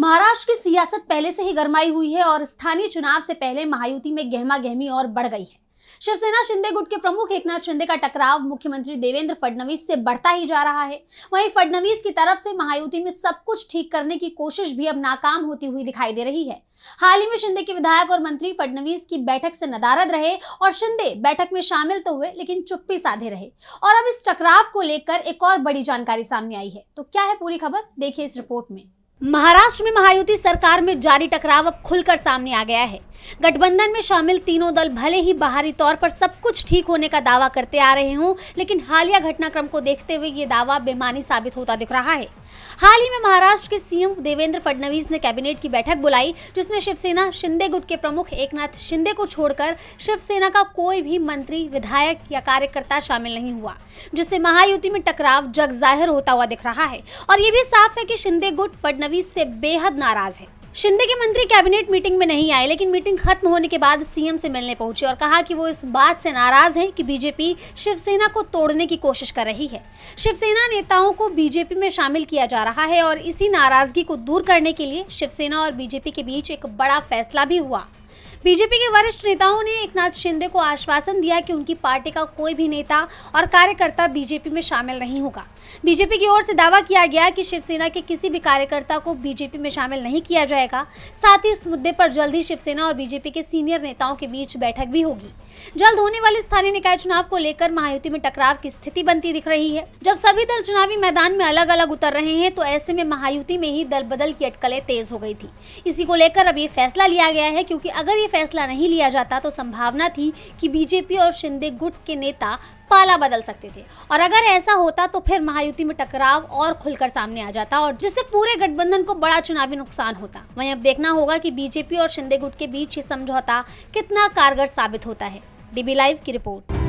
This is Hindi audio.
महाराष्ट्र की सियासत पहले से ही गरमाई हुई है और स्थानीय चुनाव से पहले महायुति में गहमा-गहमी और बढ़ गई है। शिवसेना शिंदे गुट के प्रमुख एकनाथ शिंदे का टकराव मुख्यमंत्री देवेंद्र फडणवीस से बढ़ता ही जा रहा है। वहीं फडणवीस की तरफ से महायुति में सब कुछ ठीक करने की कोशिश भी अब नाकाम होती हुई दिखाई दे रही है। हाल ही में शिंदे के विधायक और मंत्री फडणवीस की बैठक से नदारद रहे और शिंदे बैठक में शामिल तो हुए लेकिन चुप्पी साधे रहे और अब इस टकराव को लेकर एक और बड़ी जानकारी सामने आई है। तो क्या है पूरी खबर, देखिए इस रिपोर्ट में। महाराष्ट्र में महायुति सरकार में जारी टकराव अब खुलकर सामने आ गया है। गठबंधन में शामिल तीनों दल भले ही बाहरी तौर पर सब कुछ ठीक होने का दावा करते आ रहे हों, लेकिन हालिया घटनाक्रम को देखते हुए ये दावा बेमानी साबित होता दिख रहा है। हाल ही में महाराष्ट्र के सीएम देवेंद्र फडणवीस ने कैबिनेट की बैठक बुलाई, जिसमें शिवसेना शिंदे गुट के प्रमुख एकनाथ शिंदे को छोड़कर शिवसेना का कोई भी मंत्री, विधायक या कार्यकर्ता शामिल नहीं हुआ, जिससे महायुति में टकराव जग जाहिर होता हुआ दिख रहा है। और ये भी साफ है कि शिंदे गुट फडणवीस से बेहद नाराज है। शिंदे के मंत्री कैबिनेट मीटिंग में नहीं आए, लेकिन मीटिंग खत्म होने के बाद सीएम से मिलने पहुंचे और कहा कि वो इस बात से नाराज हैं कि बीजेपी शिवसेना को तोड़ने की कोशिश कर रही है। शिवसेना नेताओं को बीजेपी में शामिल किया जा रहा है और इसी नाराजगी को दूर करने के लिए शिवसेना और बीजेपी के बीच एक बड़ा फैसला भी हुआ। बीजेपी के वरिष्ठ नेताओं ने एकनाथ शिंदे को आश्वासन दिया कि उनकी पार्टी का कोई भी नेता और कार्यकर्ता बीजेपी में शामिल नहीं होगा। बीजेपी की ओर से दावा किया गया कि शिवसेना के किसी भी कार्यकर्ता को बीजेपी में शामिल नहीं किया जाएगा। साथ ही इस मुद्दे पर जल्द ही शिवसेना और बीजेपी के सीनियर नेताओं के बीच बैठक भी होगी। जल्द होने वाले स्थानीय निकाय चुनाव को लेकर महायुति में टकराव की स्थिति बनती दिख रही है। जब सभी दल चुनावी मैदान में अलग अलग उतर रहे हैं, तो ऐसे में महायुति में ही दल बदल की अटकलें तेज हो गई थी। इसी को लेकर अब ये फैसला लिया गया है, क्योंकि अगर ये फैसला नहीं लिया जाता तो संभावना थी कि बीजेपी और शिंदे गुट के नेता पाला बदल सकते थे, और अगर ऐसा होता तो फिर महायुति में टकराव और खुलकर सामने आ जाता और जिससे पूरे गठबंधन को बड़ा चुनावी नुकसान होता। वहीं अब देखना होगा कि बीजेपी और शिंदे गुट के बीच ये समझौता कितना कारगर साबित होता है। डीबी लाइव की रिपोर्ट।